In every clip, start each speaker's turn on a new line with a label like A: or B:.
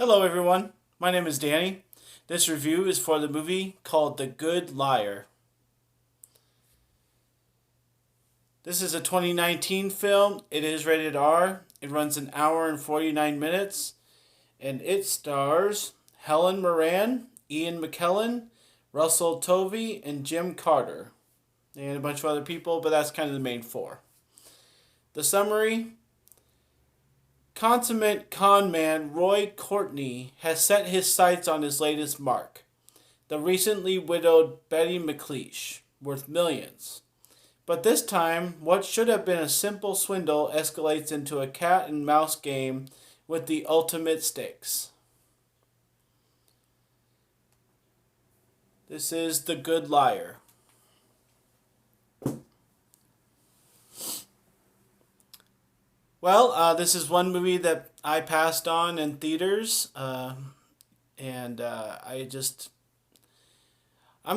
A: Hello, everyone. My name is Danny. This review is for the movie called The Good Liar. This is a 2019 film. It is rated R. It runs an hour and 49 minutes. And it stars Helen Moran, Ian McKellen, Russell Tovey, and Jim Carter. And a bunch of other people, but that's kind of the main four. The summary: consummate con man Roy Courtney has set his sights on his latest mark, the recently widowed Betty McLeish, worth millions. But this time, what should have been a simple swindle escalates into a cat and mouse game with the ultimate stakes. This is The Good Liar. Well, this is one movie that I passed on in theaters, and I'm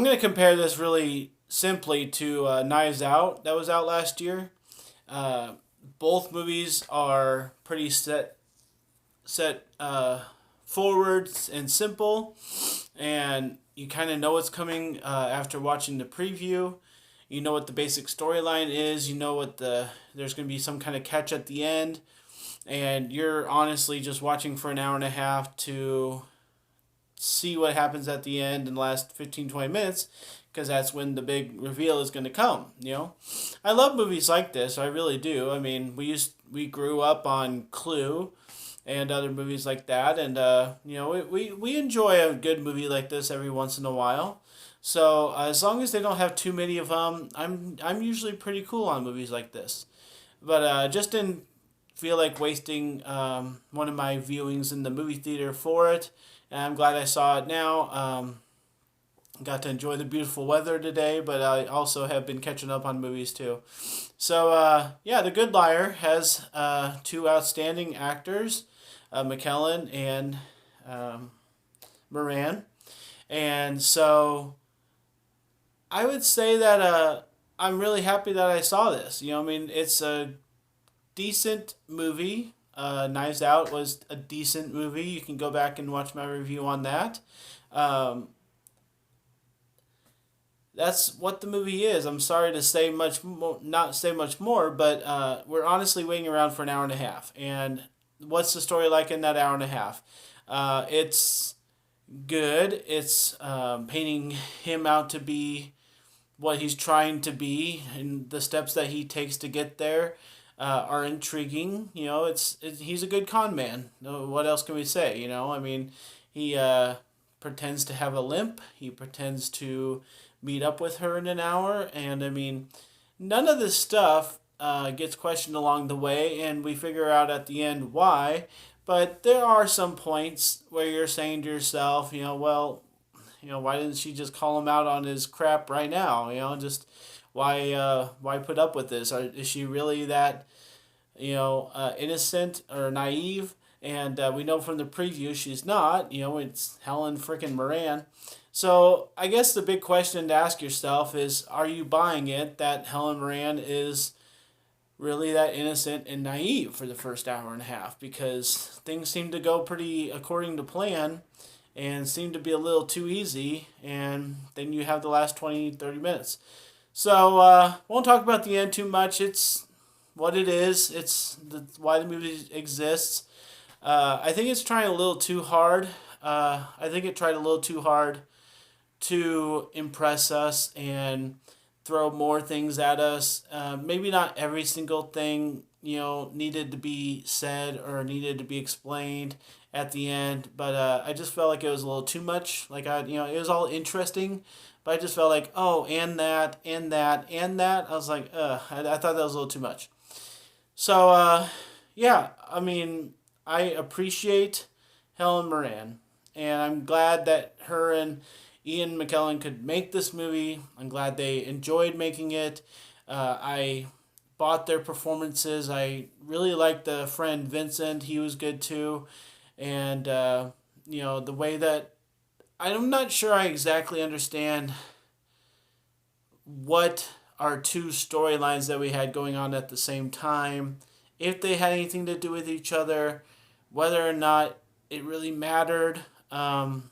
A: going to compare this really simply to Knives Out that was out last year. Uh, Both movies are pretty set forwards and simple, and you kind of know what's coming after watching the preview. You know what the basic storyline is. You know what there's going to be some kind of catch at the end, and you're honestly just watching for an hour and a half to see what happens at the end in the last 15-20 minutes, because that's when the big reveal is going to come. I love movies like this. I really do. I mean, we grew up on Clue and other movies like that, and we enjoy a good movie like this every once in a while. So as long as they don't have too many of them, I'm usually pretty cool on movies like this. But just didn't feel like wasting one of my viewings in the movie theater for it, and I'm glad I saw it now. Got to enjoy the beautiful weather today, but I also have been catching up on movies too. So yeah, The Good Liar has two outstanding actors, McKellen and Moran, and so I would say that I'm really happy that I saw this. I mean, it's a decent movie. Knives Out was a decent movie. You can go back and watch my review on that. Um, that's what the movie is. I'm sorry to say much more, not say much more, but we're honestly waiting around for an hour and a half. And what's the story like in that hour and a half? It's good. It's painting him out to be what he's trying to be, and the steps that he takes to get there are intriguing. He's a good con man. What else can we say? I mean, he pretends to have a limp. He pretends to meet up with her in an hour, and I mean, none of this stuff gets questioned along the way, and we figure out at the end why. But there are some points where you're saying to yourself, why didn't she just call him out on his crap right now? Just why put up with this? Is she really that innocent or naive? And we know from the preview she's not. It's Helen frickin' Moran. So I guess the big question to ask yourself is: are you buying it that Helen Moran is really that innocent and naive for the first hour and a half? Because things seem to go pretty according to plan and seem to be a little too easy, and then you have the last 20-30 minutes. So won't talk about the end too much. It's what it is. It's why the movie exists. I think it's trying a little too hard. I think it tried a little too hard to impress us and throw more things at us. Maybe not every single thing needed to be said or needed to be explained at the end, but I just felt like it was a little too much. Like it was all interesting, but I just felt like, oh, and that, and that, and that. I was like, I thought that was a little too much. So yeah, I mean, I appreciate Helen Moran, and I'm glad that her and Ian McKellen could make this movie. I'm glad they enjoyed making it. I bought their performances. I really liked the friend Vincent. He was good too. And, the way that I'm not sure I exactly understand what are two storylines that we had going on at the same time, if they had anything to do with each other, whether or not it really mattered. Our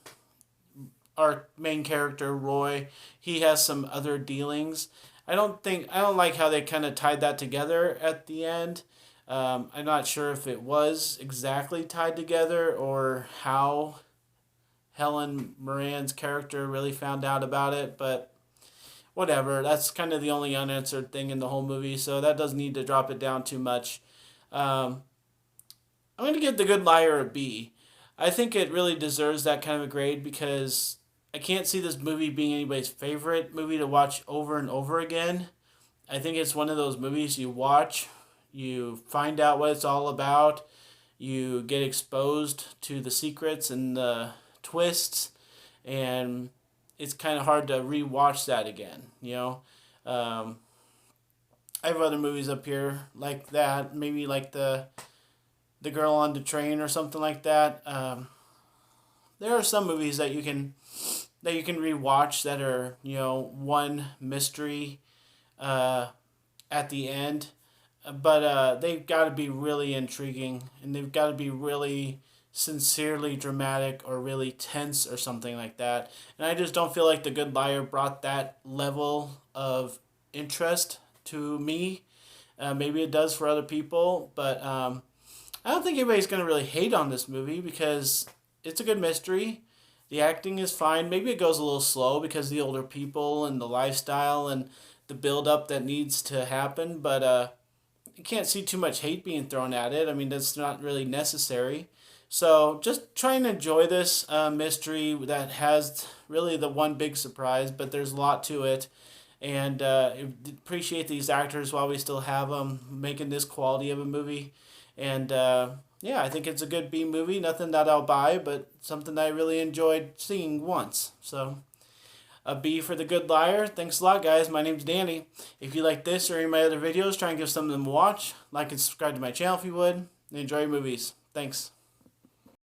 A: main character Roy, he has some other dealings. I don't like how they kind of tied that together at the end. I'm not sure if it was exactly tied together or how Helen Moran's character really found out about it, but whatever. That's kind of the only unanswered thing in the whole movie, so that doesn't need to drop it down too much. Um, I'm going to give The Good Liar a B. I think it really deserves that kind of a grade because I can't see this movie being anybody's favorite movie to watch over and over again. I think it's one of those movies you watch, you find out what it's all about, you get exposed to the secrets and the twists, and it's kind of hard to rewatch that again. Um, I have other movies up here like that, maybe like the Girl on the Train or something like that. There are some movies that you can rewatch that are one mystery uh, at the end, but they've got to be really intriguing and they've got to be really sincerely dramatic or really tense or something like that. And I just don't feel like The Good Liar brought that level of interest to me. Maybe it does for other people, but I don't think anybody's going to really hate on this movie because it's a good mystery. The acting is fine. Maybe it goes a little slow because of the older people and the lifestyle and the build up that needs to happen, but you can't see too much hate being thrown at it. I mean, that's not really necessary. So just try and enjoy this mystery that has really the one big surprise, but there's a lot to it. And appreciate these actors while we still have them making this quality of a movie. And yeah, I think it's a good B movie. Nothing that I'll buy, but something that I really enjoyed seeing once. So a B for The Good Liar. Thanks a lot, guys. My name's Danny. If you like this or any of my other videos, try and give some of them a watch. Like and subscribe to my channel if you would. And enjoy your movies. Thanks.